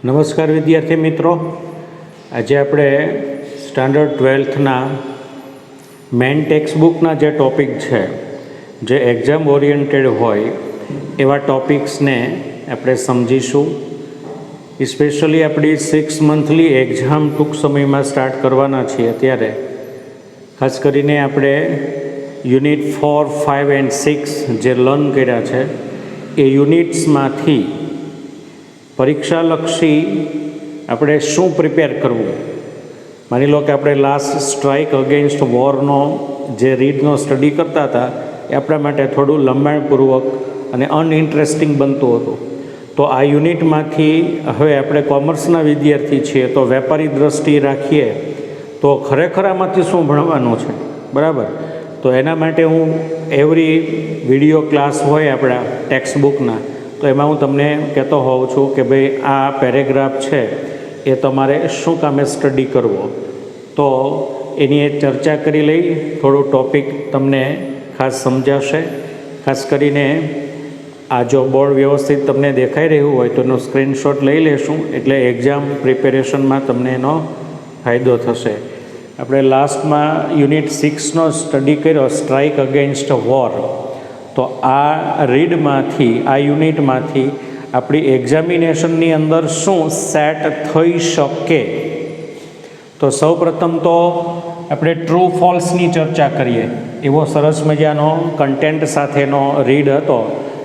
નમસ્કાર વિદ્યાર્થી મિત્રો, આજે આપણે સ્ટાન્ડર્ડ 12થના મેઇન ટેક્સ્ટબુકના જે ટૉપિક છે, જે એક્ઝામ ઓરિએન્ટેડ હોય એવા ટૉપિક્સને આપણે સમજીશું. સ્પેશિયલી આપણી 6 મંથલી એક્ઝામ ટૂંક સમયમાં સ્ટાર્ટ કરવાના છીએ, ત્યારે ખાસ કરીને આપણે યુનિટ 4, 5 એન્ડ 6 જે લર્ન કર્યા છે એ યુનિટ્સમાંથી પરીક્ષાલક્ષી આપણે શું પ્રિપેર કરવું. માની લો કે આપણે લાસ્ટ સ્ટ્રાઇક અગેન્સ્ટ વોરનો જે રીડનો સ્ટડી કરતા હતા એ આપણા માટે થોડું લંબાણપૂર્વક અને અનઇન્ટરેસ્ટિંગ બનતું હતું. તો આ યુનિટમાંથી હવે આપણે કોમર્સના વિદ્યાર્થી છીએ, તો વેપારી દ્રષ્ટિ રાખીએ તો ખરેખર આમાંથી શું ભણવાનું છે, બરાબર. તો એના માટે હું એવરી વિડીયો ક્લાસ હોય આપણા ટેક્સ્ટબુકના, તો એમાં હું તમને કહેતો હોઉં છું કે ભાઈ આ પેરેગ્રાફ છે એ તમારે શું કામે સ્ટડી કરવો. તો એની ચર્ચા કરી લઈ, થોડું ટૉપિક તમને ખાસ સમજાશે. ખાસ કરીને આ જો બોર્ડ વ્યવસ્થિત તમને દેખાઈ રહ્યું હોય તો એનો સ્ક્રીનશોટ લઈ લેશું, એટલે એક્ઝામ પ્રિપેરેશનમાં તમને એનો ફાયદો થશે. આપણે લાસ્ટમાં યુનિટ 6નો સ્ટડી કર્યો, સ્ટ્રાઇક અગેન્સ્ટ વોર. તો આ રીડમાંથી, આ યુનિટમાંથી આપણી એક્ઝામિનેશનની અંદર શું સેટ થઈ શકે. તો સૌપ્રથમ તો આપણે ટ્રુ ફોલ્સની ચર્ચા કરીએ. એવો સરસ મજાનો કન્ટેન્ટ સાથેનો રીડ હતો,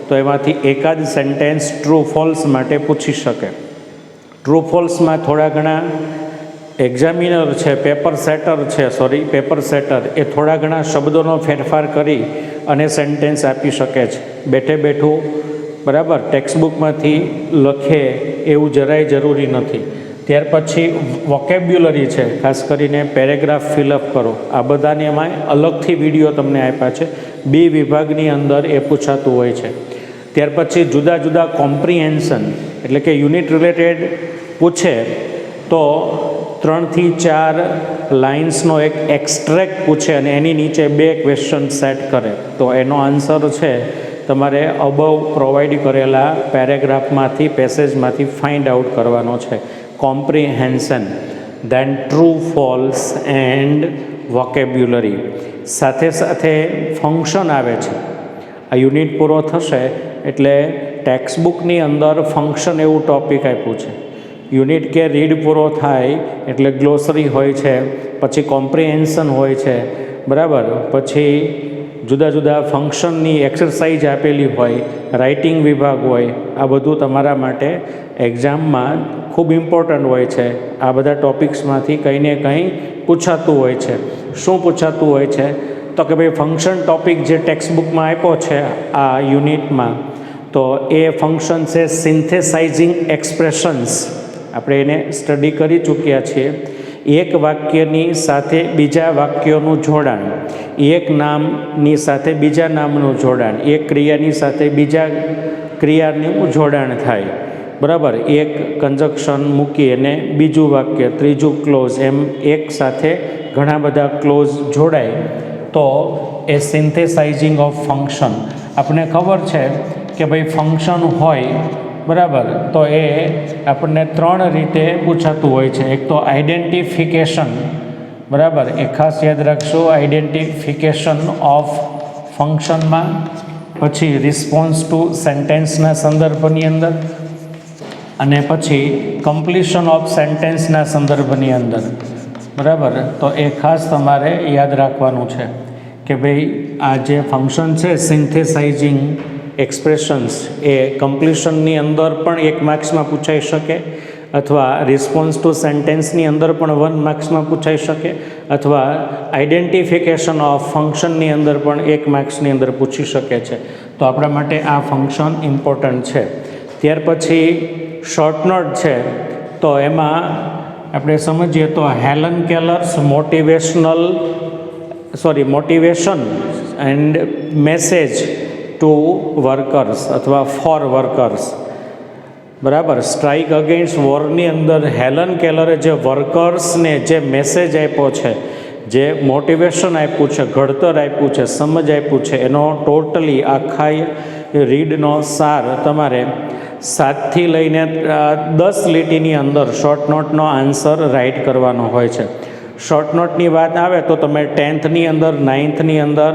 તો એમાંથી એકાદ સેન્ટેન્સ ટ્રુ ફોલ્સ માટે પૂછી શકે. ટ્રુ ફોલ્સમાં થોડા ઘણા એક્ઝામિનર છે, પેપર સેટર એ થોડા ઘણા શબ્દોનો ફેરફાર કરી અને સેન્ટેન્સ આપી શકે છે. બેઠું બરાબર ટેક્સ્ટબુકમાંથી લખે એવું જરાય જરૂરી નથી. ત્યાર પછી વોકેબ્યુલરી છે, ખાસ કરીને પેરેગ્રાફ ફિલઅપ કરો. આ બધાને એમાં અલગથી વિડીયો તમને આપ્યા છે, 2 વિભાગની અંદર એ પૂછાતું હોય છે. ત્યાર પછી જુદા જુદા કોમ્પ્રિહેન્શન, એટલે કે યુનિટ રિલેટેડ પૂછે તો 3 થી 4 લાઇન્સનો એક એક્સ્ટ્રેક્ટ પૂછે અને એની નીચે 2 ક્વેશ્ચન સેટ કરે. તો એનો આન્સર છે તમારે અબવ પ્રોવાઈડ કરેલા પેરેગ્રાફમાંથી, પેસેજમાંથી ફાઇન્ડ આઉટ કરવાનો છે. Comprehension, then true false and vocabulary. સાથે સાથે ફંક્શન આવે છે. આ યુનિટ પૂરો થશે એટલે ટેક્સ્ટબુકની અંદર ફંક્શન એવું ટૉપિક આપ્યું છે. યુનિટ કે રીડ પૂરો થાય એટલે ગ્લોસરી હોય છે, પછી કોમ્પ્રિહેન્શન હોય છે, બરાબર. પછી જુદા જુદા ફંક્શનની એક્સરસાઇઝ આપેલી હોય, રાઇટિંગ વિભાગ હોય. આ બધું તમારા માટે એક્ઝામમાં ખૂબ ઇમ્પોર્ટન્ટ હોય છે. આ બધા ટૉપિક્સમાંથી કંઈ ને કંઈ પૂછાતું હોય છે. શું પૂછાતું હોય છે તો કે ભાઈ ફંક્શન ટૉપિક જે ટેક્સ્ટબુકમાં આપ્યો છે આ યુનિટમાં, તો એ ફંક્શન છે સિન્થેસાઇઝિંગ એક્સપ્રેશન્સ. આપણે એને સ્ટડી કરી ચૂક્યા છીએ. એક વાક્યની સાથે બીજા વાક્યોનું જોડાણ, એક નામની સાથે બીજા નામનું જોડાણ, એક ક્રિયાની સાથે બીજા ક્રિયાનું જોડાણ થાય, બરાબર. એક કન્જક્શન મૂકી અને બીજું વાક્ય, ત્રીજું ક્લોઝ, એમ એક સાથે ઘણા બધા ક્લોઝ જોડાય તો એ સિન્થેસાઇઝિંગ ઓફ ફંક્શન. આપણને ખબર છે કે ભાઈ ફંક્શન હોય, બરાબર, તો એ આપણને 3 રીતે પૂછાતું હોય છે. એક તો આઈડેન્ટિફિકેશન, બરાબર, એ ખાસ યાદ રાખશો, આઈડેન્ટિફિકેશન ઓફ ફંક્શનમાં. પછી રિસ્પોન્સ ટુ સેન્ટેન્સના સંદર્ભની અંદર, અને પછી કમ્પ્લીશન ઓફ સેન્ટેન્સના સંદર્ભની અંદર, બરાબર. તો એ ખાસ તમારે યાદ રાખવાનું છે કે ભાઈ આ જે ફંક્શન છે સિન્થેસાઇઝિંગ એક્સપ્રેશન્સ, એ કમ્પ્લીશનની અંદર પણ 1 માર્ક્સમાં પૂછાઈ શકે, અથવા રિસ્પોન્સ ટુ સેન્ટેન્સની અંદર પણ 1 માર્ક્સમાં પૂછાઈ શકે, અથવા આઈડેન્ટિફિકેશન ઓફ ફંક્શનની અંદર પણ 1 માર્ક્સની અંદર પૂછી શકે છે. તો આપણા માટે આ ફંક્શન ઇમ્પોર્ટન્ટ છે. ત્યાર પછી શોર્ટ નોટ છે, તો એમાં આપણે સમજીએ તો Helen Keller's motivation and message to workers અથવા ફોર વર્કર્સ, બરાબર. સ્ટ્રાઇક અગેન્સ્ટ વોરની અંદર હેલન કેલરે જે વર્કર્સને જે મેસેજ આપ્યો છે, જે મોટિવેશન આપ્યું છે, ઘડતર આપ્યું છે, સમજ આપ્યું છે, એનો ટોટલી આખા રીડનો સાર તમારે 7થી લઈને 10 લીટીની અંદર શોર્ટ નોટનો આન્સર રાઇટ કરવાનો હોય છે. શોર્ટ નોટની વાત આવે તો તમે 10થની અંદર 9થની અંદર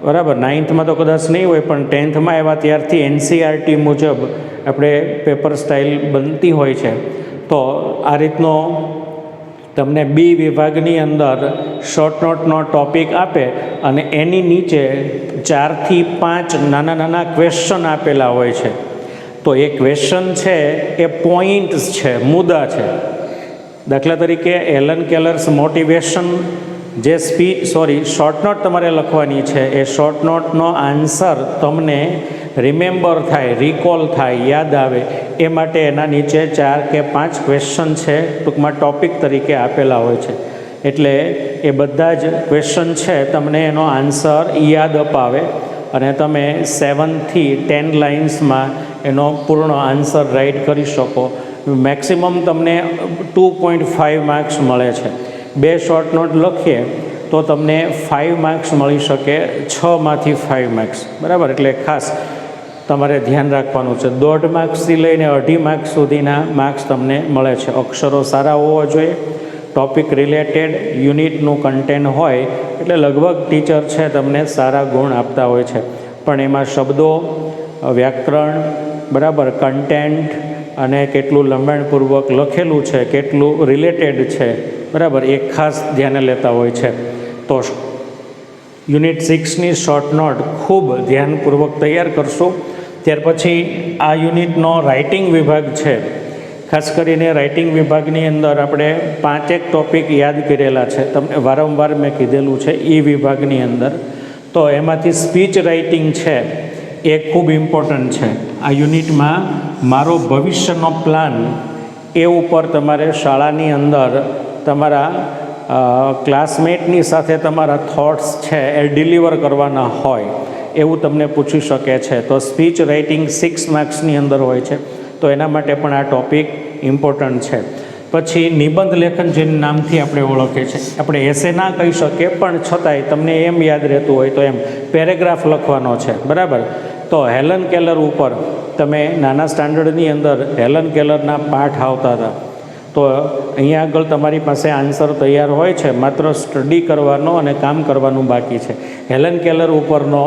બરાબર 9થમાં તો કદાચ નહીં હોય પણ 10થમાં આવ્યા ત્યારથી એનસીઆરટી મુજબ આપણે પેપર સ્ટાઇલ બનતી હોય છે. તો આ રીતનો તમને બી વિભાગની અંદર શોર્ટ નોટનો ટૉપિક આપે અને એની નીચે 4થી 5 નાના નાના ક્વેશ્ચન આપેલા હોય છે. તો એ ક્વેશ્ચન છે એ પોઈન્ટ્સ છે, મુદ્દા છે. દાખલા તરીકે એલન કેલર્સ મોટિવેશન જે શોર્ટ નોટ તમારે લખવાની છે એ શોર્ટ નોટનો આન્સર તમને રિમેમ્બર થાય, રિકોલ થાય, યાદ આવે એ માટે એના નીચે 4 કે 5 ક્વેશ્ચન છે ટૂંકમાં ટૉપિક તરીકે આપેલા હોય છે. એટલે એ બધા જ ક્વેશ્ચન છે તમને એનો આન્સર યાદ અપાવે અને તમે 7થી 10 લાઇન્સમાં એનો પૂર્ણ આન્સર રાઇટ કરી શકો. મેક્સિમમ તમને 2.5 માર્ક્સ મળે છે. 2 શોર્ટ નોટ લખીએ તો તમને 5 માર્ક્સ મળી શકે, 6માંથી 5 માર્ક્સ, બરાબર. એટલે ખાસ તમારે ધ્યાન રાખવાનું છે. 1.5 માર્ક્સથી લઈને 2.5 માર્ક્સ સુધીના માર્ક્સ તમને મળે છે. અક્ષરો સારા હોવા જોઈએ, ટૉપિક રિલેટેડ યુનિટનું કન્ટેન્ટ હોય એટલે લગભગ ટીચર છે તમને સારા ગુણ આપતા હોય છે. પણ એમાં શબ્દો, વ્યાકરણ, બરાબર, કન્ટેન્ટ અને કેટલું લંબાણપૂર્વક લખેલું છે, કેટલું રિલેટેડ છે, બરાબર, એ ખાસ ધ્યાને લેતા હોય છે. તો યુનિટ 6ની શોર્ટ નોટ ખૂબ ધ્યાનપૂર્વક તૈયાર કરશું. ત્યાર પછી આ યુનિટનો રાઇટિંગ વિભાગ છે. ખાસ કરીને રાઇટિંગ વિભાગની અંદર આપણે 5 ટૉપિક યાદ કરેલા છે, તમને વારંવાર મેં કીધેલું છે એ વિભાગની અંદર. તો એમાંથી સ્પીચ રાઇટિંગ છે એ ખૂબ ઇમ્પોર્ટન્ટ છે. આ યુનિટમાં મારો ભવિષ્યનો પ્લાન એ ઉપર તમારે શાળાની અંદર તમારા ક્લાસમેટની સાથે તમારા થોટ્સ છે એ ડિલિવર કરવાના હોય એવું તમને પૂછી શકે છે. તો સ્પીચ રાઇટિંગ 6 માર્ક્સની અંદર હોય છે. તો એના માટે પણ આ ટૉપિક ઇમ્પોર્ટન્ટ છે. પછી નિબંધ લેખન જે નામથી આપણે ઓળખીએ છીએ, આપણે એસે ના કહી શકીએ પણ છતાંય તમને એમ યાદ રહેતું હોય તો એમ પેરેગ્રાફ લખવાનો છે, બરાબર. તો હેલન કેલર ઉપર તમે નાના સ્ટાન્ડર્ડની અંદર હેલન કેલરના પાઠ આવતા હતા. તો અહીંયા આગળ તમારી પાસે આન્સર તૈયાર હોય છે, માત્ર સ્ટડી કરવાનો અને કામ કરવાનું બાકી છે. હેલન કેલર ઉપરનો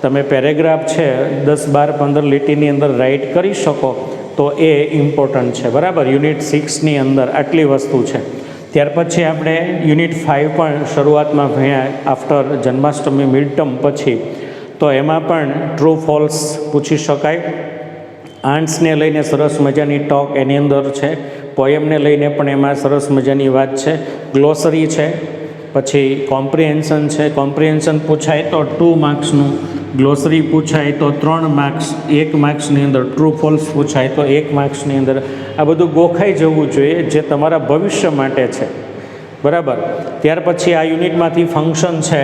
તમે પેરેગ્રાફ છે 10, 12, 15 લીટીની અંદર રાઇટ કરી શકો તો એ ઇમ્પોર્ટન્ટ છે, બરાબર. યુનિટ 6ની અંદર આટલી વસ્તુ છે. ત્યાર પછી આપણે યુનિટ 5 પણ શરૂઆતમાં ભણ્યા આફ્ટર જન્માષ્ટમી મિડ ટર્મ પછી. તો એમાં પણ ટ્રુ ફોલ્સ પૂછી શકાય. આન્ટ્સને લઈને સરસ મજાની ટોક એની અંદર છે. પોયમને લઈને પણ એમાં સરસ મજાની વાત છે. ગ્લોસરી છે. પછી કોમ્પ્રિહેન્શન છે. કોમ્પ્રિહેન્શન પૂછાય તો 2 માર્ક્સનું, ગ્લોસરી પૂછાય તો 3 માર્ક્સ, 1 માર્ક્સની અંદર ટ્રુ ફોલ્સ પૂછાય તો 1 માર્ક્સની અંદર. આ બધું ગોખાઈ જવું જોઈએ જે તમારા ભવિષ્ય માટે છે, બરાબર. ત્યાર પછી આ યુનિટમાંથી ફંક્શન છે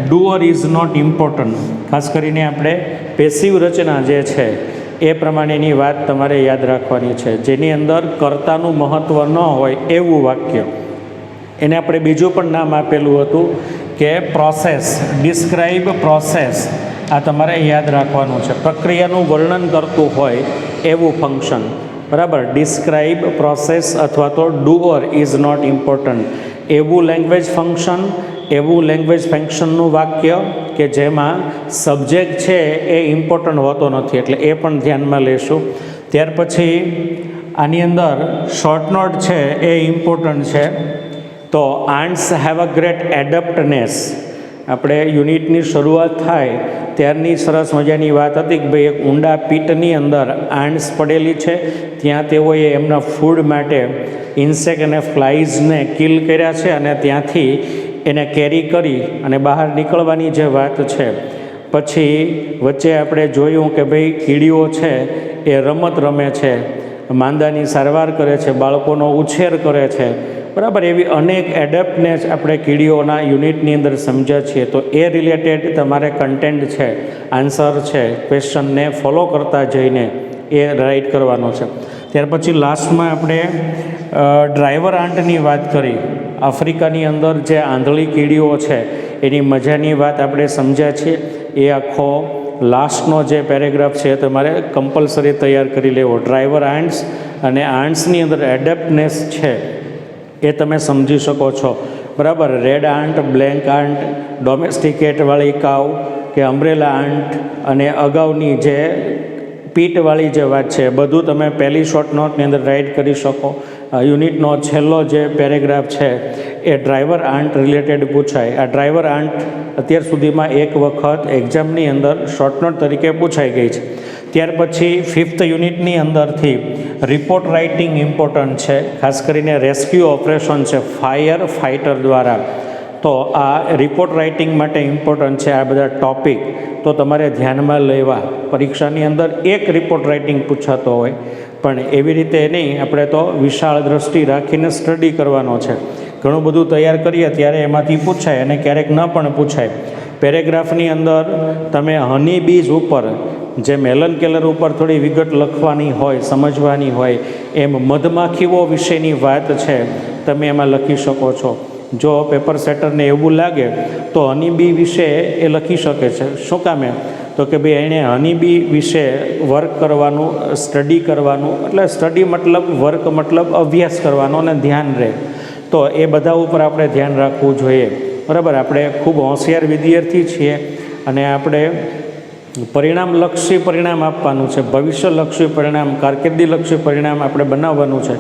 ડુઅર ઇઝ નોટ ઇમ્પોર્ટન્ટ. ખાસ કરીને આપણે પેસિવ રચના જે છે એ પ્રમાણેની વાત તમારે યાદ રાખવાની છે, જેની અંદર કર્તાનું મહત્ત્વ ન હોય એવું વાક્ય. એને આપણે બીજું પણ નામ આપેલું હતું કે પ્રોસેસ, ડિસ્ક્રાઇબ પ્રોસેસ. આ તમારે યાદ રાખવાનું છે. પ્રક્રિયાનું વર્ણન કરતું હોય એવું ફંક્શન, બરાબર. ડિસ્ક્રાઇબ પ્રોસેસ અથવા તો ડુઅર ઇઝ નોટ ઇમ્પોર્ટન્ટ. એવું લેંગ્વેજ ફંક્શન, એવું લેંગ્વેજ ફંક્શનનું વાક્ય કે જેમાં સબ્જેક્ટ છે એ ઇમ્પોર્ટન્ટ હોતો નથી, એટલે એ પણ ધ્યાનમાં લેશું. ત્યાર પછી આની અંદર શોર્ટ નોટ છે એ ઇમ્પોર્ટન્ટ છે. તો આન્ટ્સ હેવ અ ગ્રેટ એડપ્ટનેસ. આપણે યુનિટની શરૂઆત થાય ત્યારની સરસ મજાની વાત હતી કે ભાઈ એક ઊંડા પીટની અંદર આન્ટ્સ પડેલી છે, ત્યાં તેઓએ એમના ફૂડ માટે ઇન્સેક્ટ અને ફ્લાઇઝને કિલ કર્યા છે અને ત્યાંથી એને કેરી કરી અને બહાર નીકળવાની જે વાત છે. પછી વચ્ચે આપણે જોયું કે ભાઈ કીડીઓ છે એ રમત રમે છે, માંદાની સારવાર કરે છે, બાળકોનો ઉછેર કરે છે, બરાબર. એવી અનેક એડપ્ટનેસ આપણે કીડીઓના યુનિટની અંદર સમજ્યા છીએ. તો એ રિલેટેડ તમારે કન્ટેન્ટ છે, આન્સર છે, ક્વેશ્ચનને ફોલો કરતા જઈને એ રાઇટ કરવાનો છે. ત્યાર પછી લાસ્ટમાં આપણે ડ્રાઈવર આંટની વાત કરી. આફ્રિકાની અંદર જે આંધળી કીડીઓ છે એની મજાની વાત આપણે સમજ્યા છીએ. એ આખો લાસ્ટનો જે પેરેગ્રાફ છે તમારે કમ્પલસરી તૈયાર કરી લેવો. ડ્રાઈવર આન્ટ્સ અને આન્ટ્સની અંદર એડેપ્ટનેસ છે એ તમે સમજી શકો છો, બરાબર. રેડ આન્ટ, બ્લેન્ક આન્ટ, ડોમેસ્ટિકેટવાળી કાવ કે અમ્બ્રેલા આન્ટ અને અગાઉની જે પીટવાળી જે વાત છે બધું તમે પહેલી શોર્ટ નોટની અંદર રાઇટ કરી શકો. યુનિટનો છેલ્લો જે પેરેગ્રાફ છે એ ડ્રાઈવર આન્ટ રિલેટેડ પૂછાય. આ ડ્રાઈવર આન્ટ અત્યાર સુધીમાં એક વખત એક્ઝામની અંદર શોર્ટ નોટ તરીકે પૂછાઈ ગઈ છે. ત્યાર પછી 5th યુનિટની અંદરથી રિપોર્ટ રાઇટિંગ ઇમ્પોર્ટન્ટ છે, ખાસ કરીને રેસ્ક્યુ ઓપરેશન છે ફાયર ફાઇટર દ્વારા. તો આ રિપોર્ટ રાઇટિંગ માટે ઇમ્પોર્ટન્ટ છે આ બધા ટૉપિક. તો તમારે ધ્યાનમાં લેવા. પરીક્ષાની અંદર એક રિપોર્ટ રાઇટિંગ પૂછાતો હોય, પણ એવી રીતે નહીં, આપણે તો વિશાળ દ્રષ્ટિ રાખીને સ્ટડી કરવાનો છે. ઘણું બધું તૈયાર કરીએ ત્યારે એમાંથી પૂછાય અને ક્યારેક ન પણ પૂછાય. પેરેગ્રાફની અંદર તમે હની બીજ ઉપર, જે મેલન કેલર ઉપર થોડી વિગત લખવાની હોય, સમજવાની હોય, એમ મધમાખીઓ વિશેની વાત છે તમે એમાં લખી શકો છો. જો પેપર સેટરને એવું લાગે તો હનીબી વિશે એ લખી શકે છે. શું કામે? તો કે ભાઈ એણે હનીબી વિશે વર્ક કરવાનું, સ્ટડી કરવાનું, એટલે સ્ટડી મતલબ વર્ક મતલબ અભ્યાસ કરવાનો અને ધ્યાન રહે. તો એ બધા ઉપર આપણે ધ્યાન રાખવું જોઈએ, બરાબર. આપણે ખૂબ હોશિયાર વિદ્યાર્થી છીએ અને આપણે પરિણામલક્ષી પરિણામ આપવાનું છે, ભવિષ્યલક્ષી પરિણામ, કારકિર્દીલક્ષી પરિણામ આપણે બનાવવાનું છે.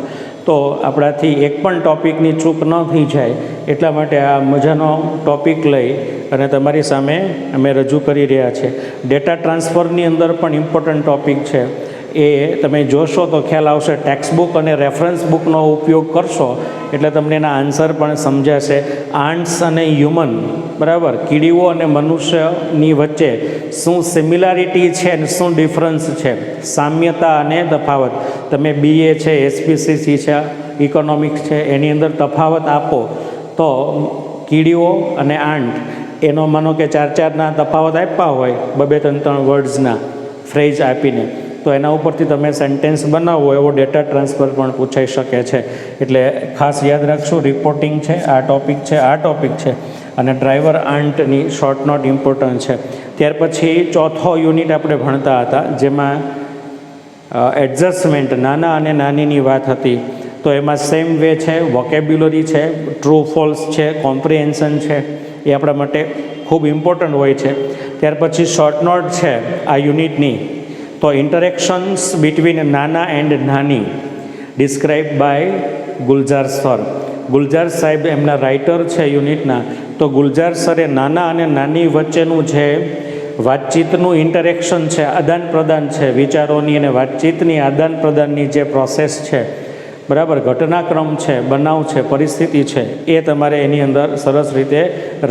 તો આપણાથી એક પણ ટૉપિકની ચૂક ન થઈ જાય એટલા માટે આ મજાનો ટૉપિક લઈ અને તમારી સામે અમે રજૂ કરી રહ્યા છીએ. ડેટા ટ્રાન્સફરની અંદર પણ ઇમ્પોર્ટન્ટ ટૉપિક છે. એ તમે જોશો તો ખ્યાલ આવશે. ટેક્સ્ટ બુક અને રેફરન્સ બુકનો ઉપયોગ કરશો એટલે તમને એના આન્સર પણ સમજાશે. આન્ટ્સ અને હ્યુમન, બરાબર, કીડીઓ અને મનુષ્યની વચ્ચે શું સિમિલારિટી છે અને શું ડિફરન્સ છે, સામ્યતા અને તફાવત. તમે BA છે, SPCC છે, ઇકોનોમિક્સ છે, એની અંદર તફાવત આપો તો કીડીઓ અને આન્ટ એનો માનો કે 4-4ના તફાવત આપ્યા હોય, 2-3 વર્ડ્સના ફ્રેઝ આપીને, તો એના ઉપરથી તમે સેન્ટેન્સ બનાવો એવો ડેટા ટ્રાન્સફર પણ પૂછાઈ શકે છે. એટલે ખાસ યાદ રાખશું, રિપોર્ટિંગ છે, આ ટૉપિક છે અને ડ્રાઈવર આન્ટની શોર્ટ નોટ ઇમ્પોર્ટન્ટ છે. ત્યાર પછી ચોથો યુનિટ આપણે ભણતા હતા જેમાં એડજસ્ટમેન્ટ, નાના અને નાનીની વાત હતી. તો એમાં સેમ વે છે, વોકેબ્યુલરી છે, ટ્રુ ફોલ્સ છે, કોમ્પ્રિહેન્શન છે, એ આપણા માટે ખૂબ ઇમ્પોર્ટન્ટ હોય છે. ત્યાર પછી શોર્ટ નોટ છે આ યુનિટની. તો ઇન્ટરેક્શન્સ બિટવીન નાના એન્ડ નાની ડિસ્ક્રાઇબ બાય ગુલજાર સર. ગુલજાર સાહેબ એમના રાઇટર છે યુનિટના. તો ગુલજાર સરે નાના અને નાની વચ્ચેનું જે વાતચીતનું ઇન્ટરેક્શન છે, આદાન પ્રદાન છે, વિચારોની અને વાતચીતની આદાન પ્રદાનની જે પ્રોસેસ છે, બરાબર, ઘટનાક્રમ છે, બનાવ છે, પરિસ્થિતિ છે, એ તમારે એની અંદર સરસ રીતે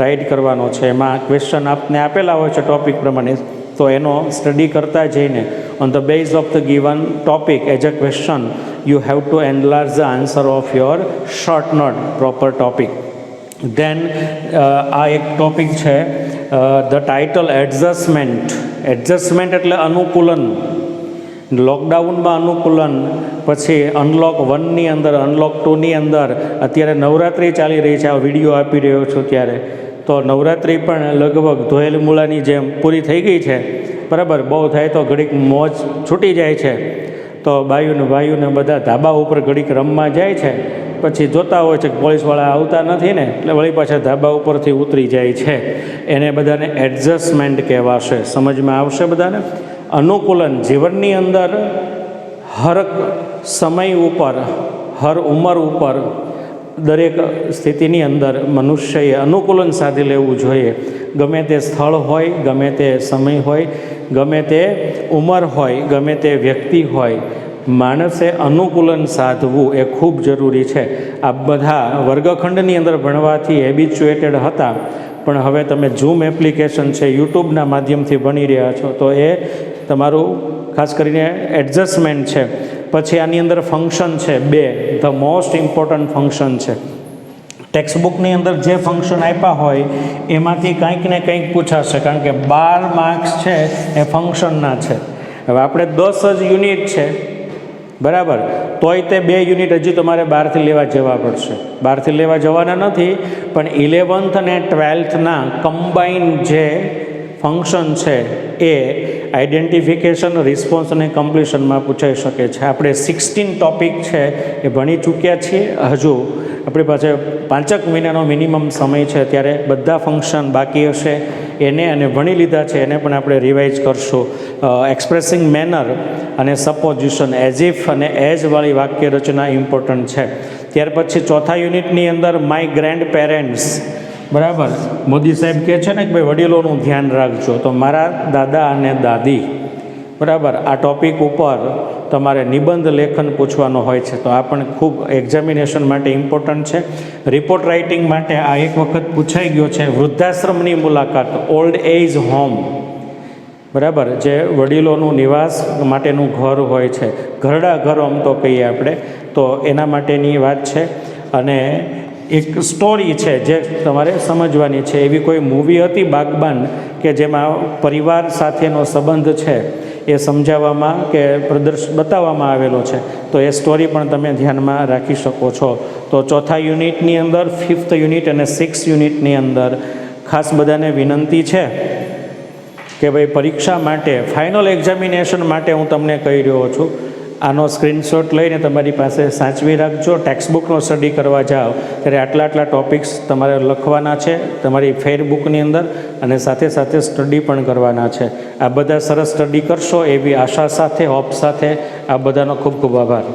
રાઇટ કરવાનો છે. એમાં ક્વેશ્ચન આપને આપેલા હોય છે ટૉપિક પ્રમાણે, તો એનો સ્ટડી કરતા જઈને on the base of the given topic as a question you have to enlarge the answer of your short note proper topic. Then આ એક ટોપિક છે ધ ટાઇટલ એડજસ્ટમેન્ટ. એડજસ્ટમેન્ટ એટલે અનુકૂલન. લોકડાઉનમાં અનુકૂલન, પછી અનલોક 1ની અંદર, અનલોક 2ની અંદર, અત્યારે નવરાત્રિ ચાલી રહી છે, આ વિડીયો આપી રહ્યો છું ત્યારે. તો નવરાત્રિ પણ લગભગ ધોયેલ મૂળાની જેમ પૂરી થઈ ગઈ છે, બરાબર. બહુ થાય તો ઘડીક મોજ છૂટી જાય છે. તો ભાઈઓને બધા ધાબા ઉપર ઘડીક રમવા જાય છે, પછી જોતા હોય છે કે પોલીસવાળા આવતા નથી ને, એટલે વળી પાછા ધાબા ઉપરથી ઉતરી જાય છે. એને બધાને એડજસ્ટમેન્ટ કહેવાશે. સમજમાં આવશે બધાને? અનુકૂલન, જીવનની અંદર હર સમય ઉપર, હર ઉંમર ઉપર, દરેક સ્થિતિની અંદર મનુષ્યએ અનુકૂલન સાધી લેવું જોઈએ. ગમે તે સ્થળ હોય, ગમે તે સમય હોય, ગમે તે ઉંમર હોય, ગમે તે વ્યક્તિ હોય, માણસે અનુકૂલન સાધવું એ ખૂબ જરૂરી છે. આ બધા વર્ગખંડની અંદર ભણવાથી હેબિચ્યુએટેડ હતા, પણ હવે તમે ઝૂમ એપ્લિકેશન છે, યુટ્યુબના માધ્યમથી ભણી રહ્યા છો, તો એ તમારું ખાસ કરીને એડજસ્ટમેન્ટ છે. પછી આની અંદર ફંક્શન છે 2, ધ મોસ્ટ ઇમ્પોર્ટન્ટ ફંક્શન છે. ટેક્સ્ટ બુકની અંદર જે ફંક્શન આપ્યા હોય એમાંથી કંઈક ને કંઈક પૂછાશે, કારણ કે 12 માર્ક્સ છે એ ફંક્શનના છે. હવે આપણે 10 જ યુનિટ છે, બરાબર, તોય તે 2 યુનિટ હજી તમારે બહારથી લેવા જવા પડશે. બહારથી લેવા જવાના નથી, પણ 11th અને 12thના કમ્બાઈન જે ફંક્શન છે એ આઈડેન્ટિફિકેશન, રિસ્પોન્સ અને કમ્પ્લીશનમાં પૂછાઈ શકે છે. આપણે 16 ટોપિક છે એ ભણી ચૂક્યા છીએ. હજુ આપણી પાસે 5 મહિનાનો મિનિમમ સમય છે, ત્યારે બધા ફંક્શન બાકી હશે એને અને ભણી લીધા છે એને પણ આપણે રિવાઇઝ કરશું. એક્સપ્રેસિંગ મેનર અને સપોઝિશન, એઝ ઇફ અને એઝવાળી વાક્ય રચના ઇમ્પોર્ટન્ટ છે. ત્યાર પછી ચોથા યુનિટની અંદર માય ગ્રેન્ડ પેરેન્ટ્સ, બરાબર, મોદી સાહેબ કહે છે ને કે ભાઈ વડીલોનું ધ્યાન રાખજો, તો મારા દાદા અને દાદી, બરાબર, આ ટૉપિક ઉપર તમારે નિબંધ લેખન પૂછવાનો હોય છે, તો આ પણ ખૂબ એક્ઝામિનેશન માટે ઇમ્પોર્ટન્ટ છે. રિપોર્ટ રાઇટિંગ માટે આ એક વખત પૂછાઈ ગયો છે. વૃદ્ધાશ્રમની મુલાકાત, ઓલ્ડ એજ હોમ, બરાબર, જે વડીલોનું નિવાસ માટેનું ઘર હોય છે, ઘરડા ઘર આમ તો કહીએ આપણે, તો એના માટેની વાત છે. અને એક સ્ટોરી છે જે તમારે સમજવાની છે. એવી કોઈ મૂવી હતી બાગબાન કે જેમાં પરિવાર સાથેનો સંબંધ છે એ સમજાવવામાં કે બતાવવામાં આવેલો છે, તો એ સ્ટોરી પણ તમે ધ્યાનમાં રાખી શકો છો. તો ચોથા યુનિટની અંદર, 5th યુનિટ અને 6th યુનિટની અંદર ખાસ બધાને વિનંતી છે કે ભાઈ પરીક્ષા માટે, ફાઇનલ એક્ઝામિનેશન માટે હું તમને કહી રહ્યો છું, આનો સ્ક્રીનશોટ લઈને તમારી પાસે સાચવી રાખજો. ટેક્સ્ટબુકનો સ્ટડી કરવા જાઓ ત્યારે આટલા ટૉપિક્સ તમારે લખવાના છે તમારી ફેરબુકની અંદર, અને સાથે સાથે સ્ટડી પણ કરવાના છે. આ બધા સરસ સ્ટડી કરશો એવી આશા સાથે, હોપ સાથે. આ બધાનો ખૂબ ખૂબ આભાર.